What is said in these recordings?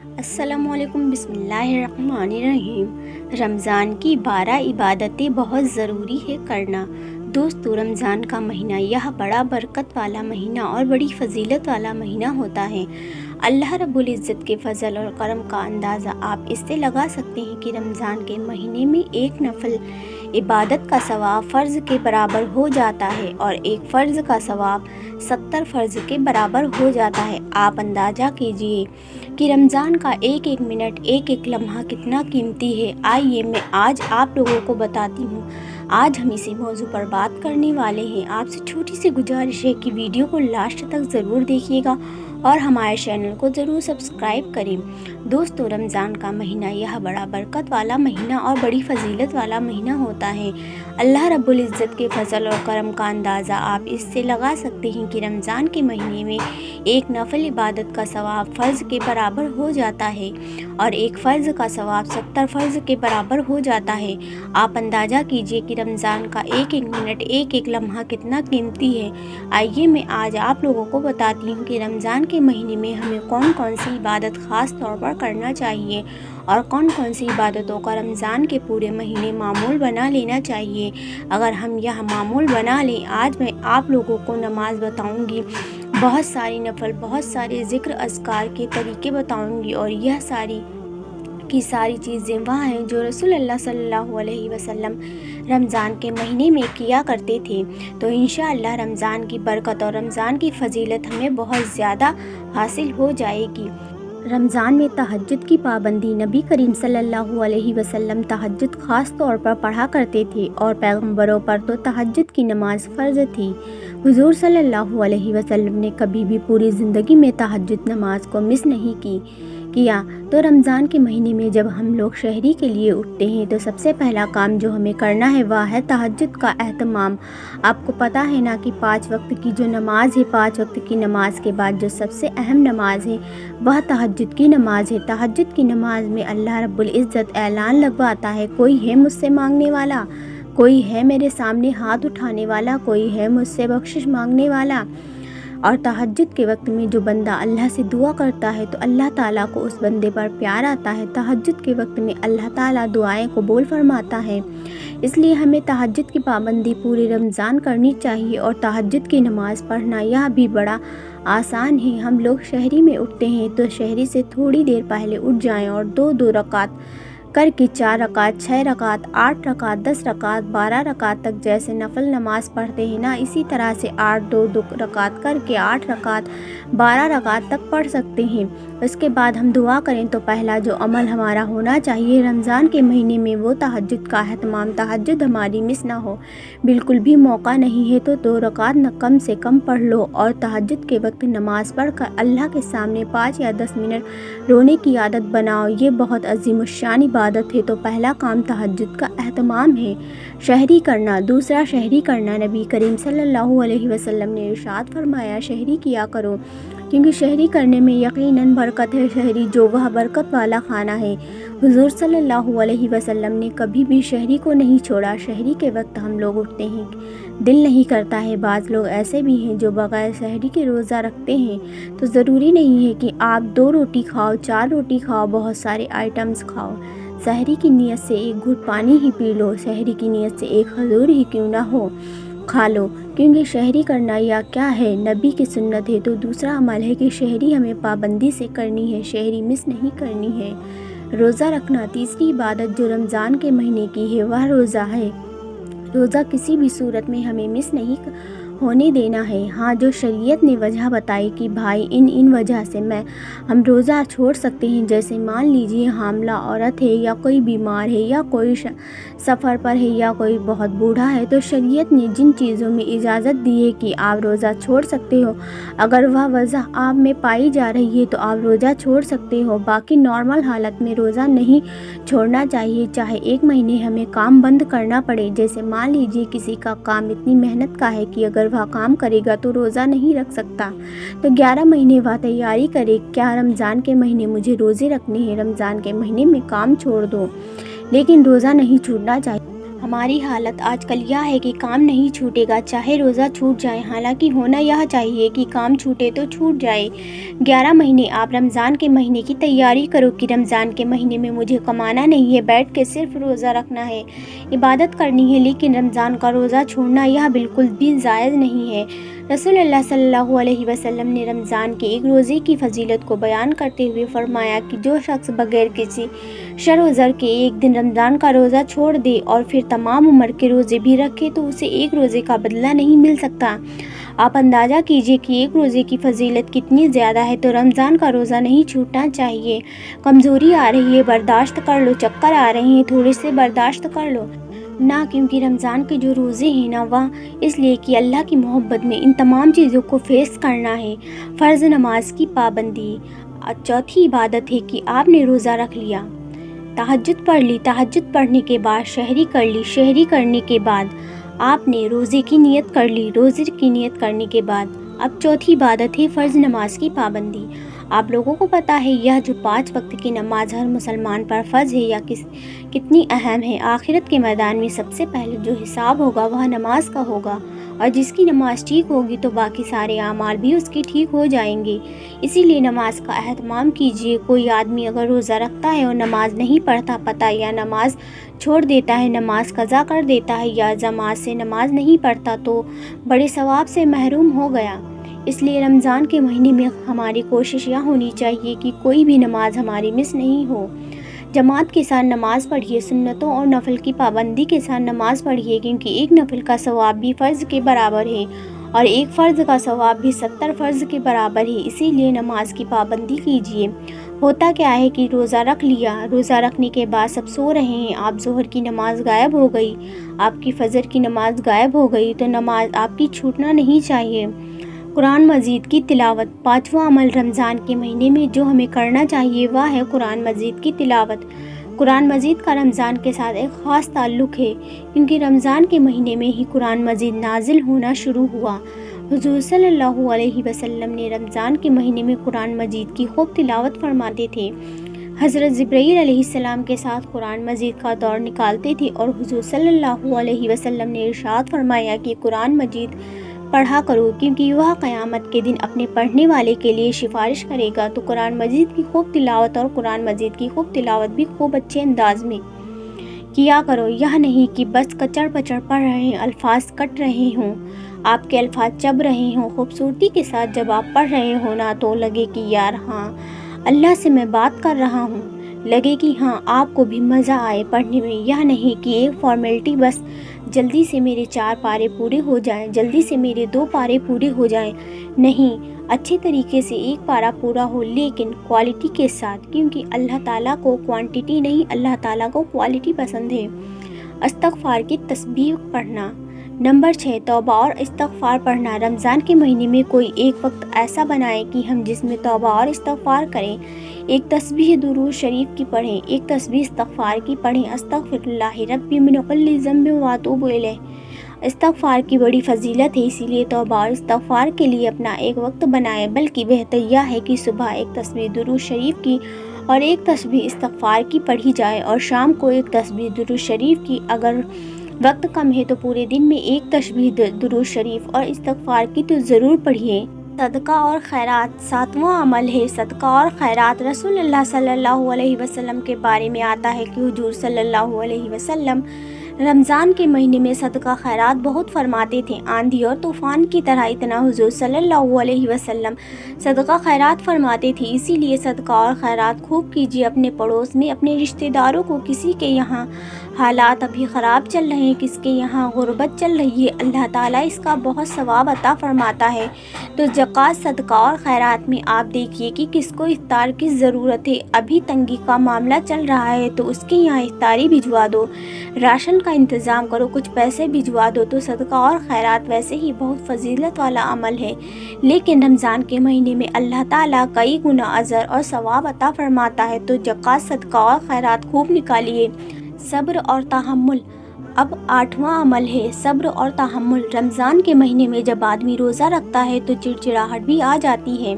अस्सलामुअलैकुम बिस्मिल्लाहिर्रहमानिर्रहीम। रमज़ान की 12 इबादतें बहुत ज़रूरी है करना। दोस्तों, रमज़ान का महीना यह बड़ा बरकत वाला महीना और बड़ी फ़जीलत वाला महीना होता है। अल्लाह रब्बुल इज़्ज़त के फ़ज़ल और करम का अंदाज़ा आप इससे लगा सकते हैं कि रमज़ान के महीने में एक नफल इबादत का सवाब फ़र्ज़ के बराबर हो जाता है और एक फ़र्ज़ का सवाब 70 फ़र्ज़ के बराबर हो जाता है। आप अंदाज़ा कीजिए कि रमज़ान का एक एक मिनट, एक एक लम्हा कितना कीमती है। आइए मैं आज आप लोगों को बताती हूँ। आज हम इसी मौजू पर बात करने वाले हैं। आपसे छोटी सी गुजारिश है कि वीडियो को लास्ट तक ज़रूर देखिएगा और हमारे चैनल को ज़रूर सब्सक्राइब करें। दोस्तों, रमज़ान का महीना यह बड़ा बरकत वाला महीना और बड़ी फ़जीलत वाला महीना होता है। अल्लाह रब्बुल इज़्ज़त के फ़ज़ल और करम का अंदाज़ा आप इससे लगा सकते हैं कि रमज़ान के महीने में एक नफल इबादत का सवाब फ़र्ज़ के बराबर हो जाता है और एक फ़र्ज़ का सवाब 70 फ़र्ज़ के बराबर हो जाता है। आप अंदाज़ा कीजिए कि रमज़ान का एक एक मिनट, एक एक लम्हा कितना कीमती है। आइए मैं आज आप लोगों को बताती हूँ कि रमज़ान के महीने में हमें कौन कौन सी इबादत ख़ास तौर पर करना चाहिए और कौन कौन सी इबादतों का रमज़ान के पूरे महीने मामूल बना लेना चाहिए। अगर हम यह मामूल बना लें, आज मैं आप लोगों को नमाज बताऊंगी, बहुत सारी नफल, बहुत सारे ज़िक्र अज़कार के तरीके बताऊंगी और यह सारी की सारी चीज़ें वहाँ हैं जो रसूलुल्लाह सल्लल्लाहु अलैहि वसल्लम रमज़ान के महीने में किया करते थे। तो इंशाअल्लाह रमज़ान की बरकत और रमज़ान की फ़जीलत हमें बहुत ज़्यादा हासिल हो जाएगी। रमज़ान में तहज्जुद की पाबंदी। नबी करीम सल्लल्लाहु अलैहि वसल्लम तहज्जुद ख़ास तौर पर पढ़ा करते थे और पैगंबरों पर तो तहज्जुद की नमाज फ़र्ज़ थी। हुज़ूर सल्लल्लाहु अलैहि वसल्लम ने कभी भी पूरी ज़िंदगी में तहज्जुद नमाज को मिस नहीं किया। तो रमज़ान के महीने में जब हम लोग शहरी के लिए उठते हैं तो सबसे पहला काम जो हमें करना है वह है तहज्जुद का एहतमाम। आपको पता है ना कि 5 वक्त की जो नमाज है, 5 वक्त की नमाज के बाद जो सबसे अहम नमाज है वह तहज्जुद की नमाज है। तहज्जुद की नमाज में अल्लाह रब्बुल इज़्ज़त ऐलान लगवाता है, कोई है मुझसे मांगने वाला, कोई है मेरे सामने हाथ उठाने वाला, कोई है मुझसे बख्शिश मांगने वाला। और तहज्जुद के वक्त में जो बंदा अल्लाह से दुआ करता है तो अल्लाह ताला को उस बंदे पर प्यार आता है। तहज्जुद के वक्त में अल्लाह ताला दुआएं कबूल फरमाता है। इसलिए हमें तहज्जुद की पाबंदी पूरे रमज़ान करनी चाहिए और तहज्जुद की नमाज़ पढ़ना यह भी बड़ा आसान है। हम लोग शहरी में उठते हैं तो शहरी से थोड़ी देर पहले उठ जाएं और 2-2 रकात करके 4 रकात, 6 रकात, 8 रकात, 10 रकात, 12 रकात तक जैसे नफल नमाज पढ़ते हैं ना, इसी तरह से 8-2 रकात करके 8 रकात, 12 रकात तक पढ़ सकते हैं। उसके बाद हम दुआ करें तो पहला जो अमल हमारा होना चाहिए रमज़ान के महीने में वो तहज्जुद का एहतमाम। तहज्जुद हमारी मिस ना हो, बिल्कुल भी मौका नहीं है तो 2 रकात न कम से कम पढ़ लो और तहज्जुद के वक्त नमाज़ पढ़कर अल्लाह के सामने 5 या 10 मिनट रोने की आदत बनाओ। ये बहुत अज़ीमुश्शान इबादत है। तो पहला काम तहज्जुद का एहतमाम है, शहरी करना। दूसरा शहरी करना। नबी करीम सल्लल्लाहु अलैहि वसल्लम ने इरशाद फरमाया, शहरी किया करो क्योंकि शहरी करने में यकीनन बरकत है। शहरी जो वह बरकत वाला खाना है। हुज़ूर सल्लल्लाहु अलैहि वसल्लम ने कभी भी शहरी को नहीं छोड़ा। शहरी के वक्त हम लोग उठते हैं, दिल नहीं करता है। बाज़ लोग ऐसे भी हैं जो बग़ैर शहरी के रोज़ा रखते हैं। तो ज़रूरी नहीं है कि आप 2 रोटी खाओ, 4 रोटी खाओ, बहुत सारे आइटम्स खाओ। सहरी की नीयत से एक घूंट पानी ही पी लो, सहरी की नीयत से एक खजूर ही क्यों ना हो खा लो, क्योंकि शहरी करना या क्या है, नबी की सुन्नत है। तो दूसरा अमल है कि शहरी हमें पाबंदी से करनी है, शहरी मिस नहीं करनी है। रोज़ा रखना। तीसरी इबादत जो रमज़ान के महीने की है वह रोज़ा है। रोज़ा किसी भी सूरत में हमें मिस नहीं होने देना है। हाँ, जो शरीयत ने वजह बताई कि भाई इन वजह से हम रोज़ा छोड़ सकते हैं, जैसे मान लीजिए हामला औरत है या कोई बीमार है या कोई सफ़र पर है या कोई बहुत बूढ़ा है, तो शरीयत ने जिन चीज़ों में इजाज़त दी है कि आप रोज़ा छोड़ सकते हो, अगर वह वजह आप में पाई जा रही है तो आप रोज़ा छोड़ सकते हो। बाकी नॉर्मल हालत में रोज़ा नहीं छोड़ना चाहिए, चाहे 1 महीने हमें काम बंद करना पड़े। जैसे मान लीजिए किसी का काम इतनी मेहनत का है कि अगर वह काम करेगा तो रोज़ा नहीं रख सकता, तो 11 महीने वह तैयारी करे, क्या रमज़ान के महीने मुझे रोज़े रखने हैं, रमज़ान के महीने में काम छोड़ दो, लेकिन रोज़ा नहीं छूटना चाहिए। ہماری حالت آج کل یہ ہے کہ کام نہیں چھوٹے گا چاہے روزہ چھوٹ جائے، حالانکہ ہونا یہ چاہیے کہ کام چھوٹے تو چھوٹ جائے۔ 11 مہینے آپ رمضان کے مہینے کی تیاری کرو کہ رمضان کے مہینے میں مجھے کمانا نہیں ہے، بیٹھ کے صرف روزہ رکھنا ہے، عبادت کرنی ہے، لیکن رمضان کا روزہ چھوڑنا یہ بالکل بھی جائز نہیں ہے۔ رسول اللہ صلی اللہ علیہ وسلم نے رمضان کے ایک روزے کی فضیلت کو بیان کرتے ہوئے فرمایا کہ جو شخص بغیر کسی شر و ضر کے ایک دن رمضان کا روزہ چھوڑ دے اور پھر تمام عمر کے روزے بھی رکھے تو اسے ایک روزے کا بدلہ نہیں مل سکتا۔ آپ اندازہ کیجئے کہ ایک روزے کی فضیلت کتنی زیادہ ہے، تو رمضان کا روزہ نہیں چھوٹنا چاہیے۔ کمزوری آ رہی ہے، برداشت کر لو، چکر آ رہے ہیں، تھوڑے سے برداشت کر لو نہ، کیونکہ رمضان کے جو روزے ہیں نا وہ اس لیے کہ اللہ کی محبت میں ان تمام چیزوں کو فیس کرنا ہے۔ فرض نماز کی پابندی۔ چوتھی عبادت ہے کہ آپ نے روزہ رکھ لیا، تہجد پڑھ لی، تہجد پڑھنے کے بعد شہری کر لی، شہری کرنے کے بعد آپ نے روزے کی نیت کر لی، روزے کی نیت کرنے کے بعد اب چوتھی عبادت ہے فرض نماز کی پابندی۔ آپ لوگوں کو پتہ ہے یہ جو 5 وقت کی نماز ہر مسلمان پر فرض ہے یا کتنی اہم ہے۔ آخرت کے میدان میں سب سے پہلے جو حساب ہوگا وہ نماز کا ہوگا، اور جس کی نماز ٹھیک ہوگی تو باقی سارے اعمال بھی اس کے ٹھیک ہو جائیں گے۔ اسی لیے نماز کا اہتمام کیجیے۔ کوئی آدمی اگر روزہ رکھتا ہے اور نماز نہیں پڑھتا پتہ یا نماز چھوڑ دیتا ہے، نماز قضا کر دیتا ہے یا جماعت سے نماز نہیں پڑھتا تو بڑے ثواب سے محروم ہو گیا۔ اس لیے رمضان کے مہینے میں ہماری کوشش یہ ہونی چاہیے کہ کوئی بھی نماز ہماری مس نہیں ہو۔ جماعت کے ساتھ نماز پڑھیے، سنتوں اور نفل کی پابندی کے ساتھ نماز پڑھیے، کیونکہ ایک نفل کا ثواب بھی فرض کے برابر ہے اور ایک فرض کا ثواب بھی 70 فرض کے برابر ہے۔ اسی لیے نماز کی پابندی کیجیے۔ ہوتا کیا ہے کہ روزہ رکھ لیا، روزہ رکھنے کے بعد سب سو رہے ہیں، آپ ظہر کی نماز غائب ہو گئی، آپ کی فجر کی نماز غائب ہو گئی، تو نماز آپ کی چھوٹنا نہیں چاہیے۔ قرآن مجید کی تلاوت۔ 5واں عمل رمضان کے مہینے میں جو ہمیں کرنا چاہیے وہ ہے قرآن مجید کی تلاوت۔ قرآن مجید کا رمضان کے ساتھ ایک خاص تعلق ہے، کیونکہ رمضان کے مہینے میں ہی قرآن مجید نازل ہونا شروع ہوا۔ حضور صلی اللہ علیہ وسلم نے رمضان کے مہینے میں قرآن مجید کی خوب تلاوت فرماتے تھے۔ حضرت جبرائیل علیہ السلام کے ساتھ قرآن مجید کا دور نکالتے تھے اور حضور صلی اللہ علیہ وسلم نے ارشاد فرمایا کہ قرآن مجید پڑھا کرو، کیونکہ وہ قیامت کے دن اپنے پڑھنے والے کے لیے سفارش کرے گا۔ تو قرآن مجید کی خوب تلاوت اور قرآن مجید کی خوب تلاوت بھی خوب اچھے انداز میں کیا کرو۔ یہ نہیں کہ بس کچڑ پچڑ پڑھ رہے ہیں، الفاظ کٹ رہے ہوں، آپ کے الفاظ چب رہے ہوں۔ خوبصورتی کے ساتھ جب آپ پڑھ رہے ہو نا تو لگے کہ یار ہاں اللہ سے میں بات کر رہا ہوں، لگے کہ ہاں آپ کو بھی مزہ آئے پڑھنے میں۔ یہ نہیں کہ ایک فارمیلٹی، بس جلدی سے میرے 4 پارے پورے ہو جائیں، جلدی سے میرے 2 پارے پورے ہو جائیں، نہیں، اچھے طریقے سے ایک پارہ پورا ہو لیکن کوالٹی کے ساتھ، کیونکہ اللہ تعالیٰ کو کوانٹٹی نہیں، اللہ تعالیٰ کو کوالٹی پسند ہے۔ استغفار کی تسبیح پڑھنا۔ نمبر 6، توبہ اور استغفار پڑھنا۔ رمضان کے مہینے میں کوئی ایک وقت ایسا بنائیں کہ ہم جس میں توبہ اور استغفار کریں۔ ایک تسبیح درود شریف کی پڑھیں، ایک تسبیح استغفار کی پڑھیں۔ استغفر اللہ ربی من کل ذنب واتوب الیہ۔ استغفار کی بڑی فضیلت ہے، اسی لیے توبہ اور استغفار کے لیے اپنا ایک وقت بنائیں، بلکہ بہتر یہ ہے کہ صبح ایک تسبیح درود شریف کی اور ایک تسبیح استغفار کی پڑھی جائے اور شام کو ایک تسبیح درود شریف کی۔ اگر وقت کم ہے تو پورے دن میں ایک تسبیح درود شریف اور استغفار کی تو ضرور پڑھیے۔ صدقہ اور خیرات۔ 7واں عمل ہے صدقہ اور خیرات۔ رسول اللہ صلی اللہ علیہ وسلم کے بارے میں آتا ہے کہ حضور صلی اللہ علیہ وسلم رمضان کے مہینے میں صدقہ خیرات بہت فرماتے تھے، آندھی اور طوفان کی طرح اتنا حضور صلی اللہ علیہ وسلم صدقہ خیرات فرماتے تھے۔ اسی لیے صدقہ اور خیرات خوب کیجیے، اپنے پڑوس میں، اپنے رشتہ داروں کو، کسی کے یہاں حالات ابھی خراب چل رہے ہیں، کس کے یہاں غربت چل رہی ہے، اللہ تعالیٰ اس کا بہت ثواب عطا فرماتا ہے۔ تو زکوٰۃ، صدقہ اور خیرات میں آپ دیکھیے کہ کس کو افطار کی ضرورت ہے، ابھی تنگی کا معاملہ چل رہا ہے تو اس کے یہاں افطاری بھجوا دو، راشن کا انتظام کرو، کچھ پیسے بھجوا دو۔ تو صدقہ اور خیرات ویسے ہی بہت فضیلت والا عمل ہے، لیکن رمضان کے مہینے میں اللہ تعالیٰ کئی گنا اجر اور ثواب عطا فرماتا ہے۔ تو زکوٰۃ، صدقہ اور خیرات خوب نکالیے۔ صبر اور تحمل۔ اب 8واں عمل ہے صبر اور تحمل۔ رمضان کے مہینے میں جب آدمی روزہ رکھتا ہے تو چڑچڑاہٹ بھی آ جاتی ہے،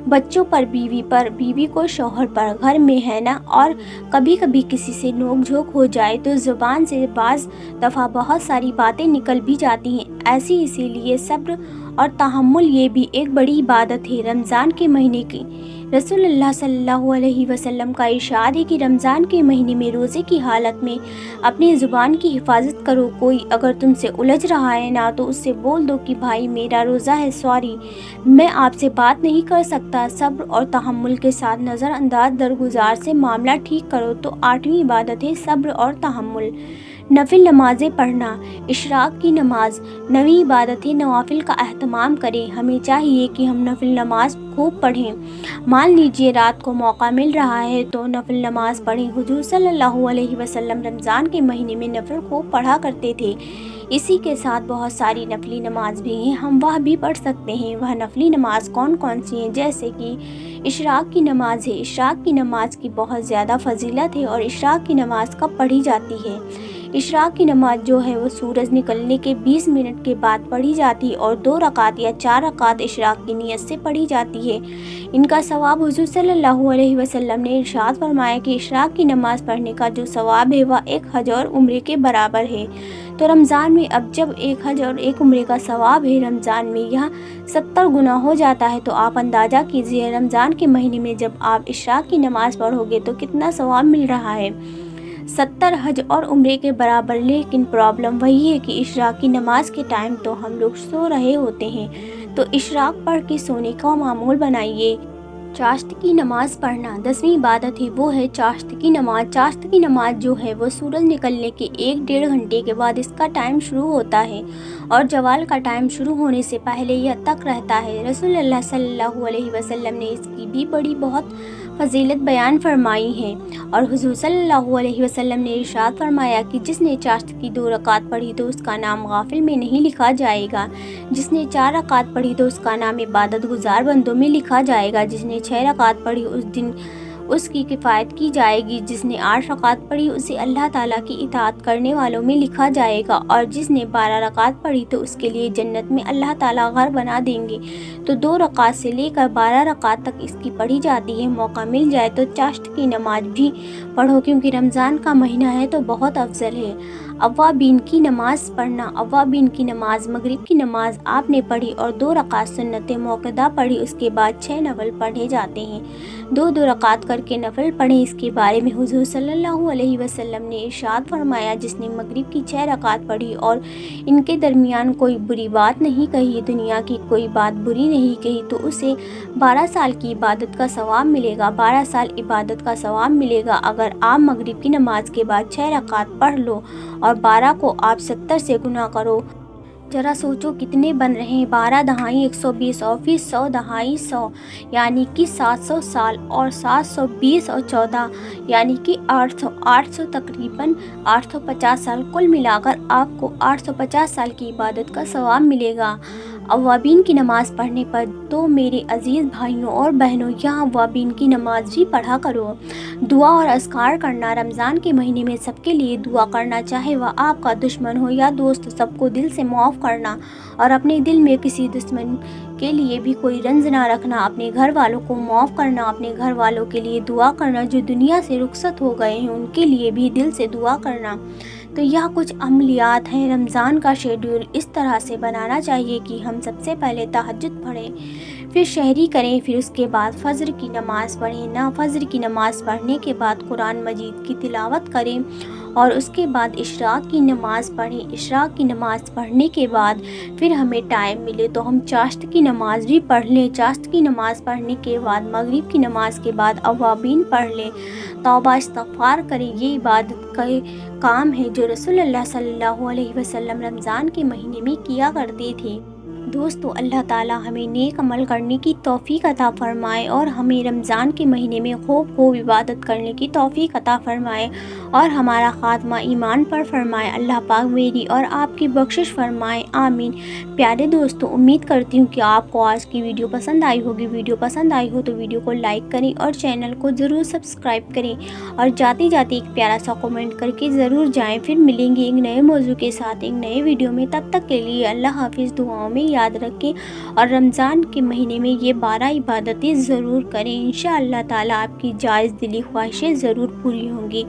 बच्चों पर, बीवी को शौहर पर, घर में है ना। और कभी कभी किसी से नोक झोंक हो जाए तो ज़ुबान से बाज़ दफ़ा बहुत सारी बातें निकल भी जाती हैं। इसीलिए सब्र और तहम्मुल ये भी एक बड़ी इबादत है रमज़ान के महीने की। रसूलुल्लाह सल्लल्लाहु अलैहि वसल्लम का इरशाद है कि रमज़ान के महीने में रोज़े की हालत में अपनी ज़ुबान की हिफाजत करो। कोई अगर तुमसे उलझ रहा है ना तो उससे बोल दो कि भाई मेरा रोज़ा है, सॉरी मैं आपसे बात नहीं कर सकता। सब्र और तहम्मुल के साथ नज़रअंदाज दरगुजार से मामला ठीक करो। तो 8वीं इबादत है सब्र और तहम्मुल। नफिल नमाज़ें पढ़ना। इशराक की नमाज 9वीं इबादत है नवाफिल का अहतमाम करें। हमें चाहिए कि हम नफिल नमाज खूब पढ़ें। मान लीजिए रात को मौका मिल रहा है तो नफिल नमाज पढ़ें। हुजूर सल्लल्लाहु अलैहि वसल्लम रमज़ान के महीने में नफिल खूब पढ़ा करते थे। इसी के साथ बहुत सारी नफली नमाज भी हैं, हम वह भी पढ़ सकते हैं। वह नफली नमाज कौन कौन सी हैं? जैसे कि इशराक की नमाज है। इशराक की नमाज की बहुत ज़्यादा फजीलत है। और इशराक की नमाज कब पढ़ी जाती है? इशराक की नमाज जो है वो सूरज निकलने के 20 मिनट के बाद पढ़ी जाती है और 2 रकात या 4 रकात इशराक की नियत से पढ़ी जाती है। इनका सवाब हुजूर सल्लल्लाहु अलैहि वसल्लम ने इरशाद फरमाया कि इशराक की नमाज पढ़ने का जो सवाब है वह 1 हज और उम्रे के बराबर है। तो रमज़ान में अब जब 1 हज और 1 उम्रे का सवाब है, रमज़ान में यह 70 गुना हो जाता है। तो आप अंदाज़ा कीजिए रमज़ान के महीने में जब आप इशराक की नमाज़ पढ़ोगे तो कितना सवाब मिल रहा है, 70 हज और उम्रे के बराबर। लेकिन प्रॉब्लम वही है कि इशराक की नमाज के टाइम तो हम लोग सो रहे होते हैं। तो इशराक पढ़ के सोने का मामूल बनाइए। चाश्त की नमाज़ पढ़ना 10वीं इबादत है, वो है चाश्त की नमाज। चाश्त की नमाज जो है वो सूरज निकलने के 1-1.5 घंटे के बाद इसका टाइम शुरू होता है और जवाल का टाइम शुरू होने से पहले यह तक रहता है। रसूलुल्लाह सल्लल्लाहु अलैहि वसल्लम ने इसकी भी बहुत फजीलत बयान फरमाई है। और हुजूर सल्लल्लाहु अलैहि वसल्लम ने इरशाद फरमाया कि जिसने चाश्त की 2 रकात पढ़ी तो उसका नाम गाफिल में नहीं लिखा जाएगा। जिसने 4 रकात पढ़ी तो उसका नाम इबादत गुजार बंदों में लिखा जाएगा। जिसने 6 रकात पढ़ी उस दिन उसकी किफ़ायत की जाएगी। जिसने 8 रकात पढ़ी उसे अल्लाह ताला की इताअत करने वालों में लिखा जाएगा। और जिसने 12 रकात पढ़ी तो उसके लिए जन्नत में अल्लाह ताला घर बना देंगे। तो 2 रकात से लेकर 12 रकात तक इसकी पढ़ी जाती है। मौका मिल जाए तो चाश्त की नमाज भी पढ़ो क्योंकि रमज़ान का महीना है तो बहुत अफजल है। अव्वाबीन की नमाज़ पढ़ना। अव्वाबीन की नमाज मगरिब की नमाज आपने पढ़ी और 2 रकात सुन्नत मौक़दा पढ़ी, उसके बाद 6 नफल पढ़े जाते हैं। 2-2 रकात करके नफल पढ़ें। इसके बारे में हुजूर सल्लल्लाहु अलैहि वसल्लम ने इरशाद फरमाया जिसने मगरिब की 6 रकात पढ़ी और इनके दरमियान कोई बुरी बात नहीं कही, दुनिया की कोई बात बुरी नहीं कही, तो उसे 12 साल की इबादत का सवाब मिलेगा। 12 साल इबादत का सवाब मिलेगा। अगर आप मगरिब की नमाज के बाद 6 रकात पढ़ लो और 12 को आप 70 से गुना करो, जरा सोचो कितने बन रहे हैं। 12 दहाई 120 और फिर 100 दहाई 100 यानी कि 700 साल और 720 और 14 यानी कि 800 तकरीबन 850 साल। कुल मिलाकर आपको 850 साल की इबादत का सवाब मिलेगा अव्वाबीन की नमाज़ पढ़ने पर। तो मेरे अज़ीज़ भाइयों और बहनों, यहाँ अव्वाबीन की नमाज भी पढ़ा करो। दुआ और अस्कार करना। रमज़ान के महीने में सबके लिए दुआ करना, चाहे वह आपका दुश्मन हो या दोस्त, सबको दिल से माफ़ करना और अपने दिल में किसी दुश्मन के लिए भी कोई रंज ना रखना। अपने घर वालों को माफ़ करना, अपने घर वालों के लिए दुआ करना, जो दुनिया से रुखसत हो गए हैं उनके लिए भी दिल से दुआ करना। तो यह कुछ अमलियात हैं। रमज़ान का शेड्यूल इस तरह से बनाना चाहिए कि हम सबसे पहले तहज्जुद पढ़ें, फिर शहरी करें, फिर उसके बाद फ़ज्र की नमाज़ पढ़ें। ना फ़ज्र की नमाज़ पढ़ने के बाद कुरान मजीद की तिलावत करें और उसके बाद इशराक की नमाज़ पढ़ें। इशराक की नमाज़ पढ़ने के बाद फिर हमें टाइम मिले तो हम चाश्त की नमाज़ भी पढ़ लें। चाश्त की नमाज़ पढ़ने के बाद मगरिब की नमाज़ के बाद अव्वाबीन पढ़ लें, तौबा इस्तग़फ़ार करें। ये इबादत का काम है जो रसूलुल्लाह सल्लल्लाहु अलैहि वसल्लम रमज़ान के महीने में किया करते थे। दोस्तों, अल्लाह ताला हमें नेक अमल करने की तौफ़ीक अता फ़रमाए और हमें रमज़ान के महीने में खूब इबादत करने की तौफ़ीक अता फ़रमाए और हमारा ख़ात्मा ईमान पर फ़रमाए। अल्लाह पाक मेरी और आपकी बख्शिश फ़रमाए, आमीन। प्यारे दोस्तों, उम्मीद करती हूँ कि आपको आज की वीडियो पसंद आई होगी। वीडियो पसंद आई हो तो वीडियो को लाइक करें और चैनल को ज़रूर सब्सक्राइब करें और जाते जाते एक प्यारा सा कमेंट करके ज़रूर जाएँ। फिर मिलेंगे एक नए मौजू के साथ एक नए वीडियो में। तब तक के लिए अल्लाह हाफ़िज़। दुआओं में یاد رکھیں اور رمضان کے مہینے میں یہ 12 عبادتیں ضرور کریں۔ انشاءاللہ تعالیٰ آپ کی جائز دلی خواہشیں ضرور پوری ہوں گی۔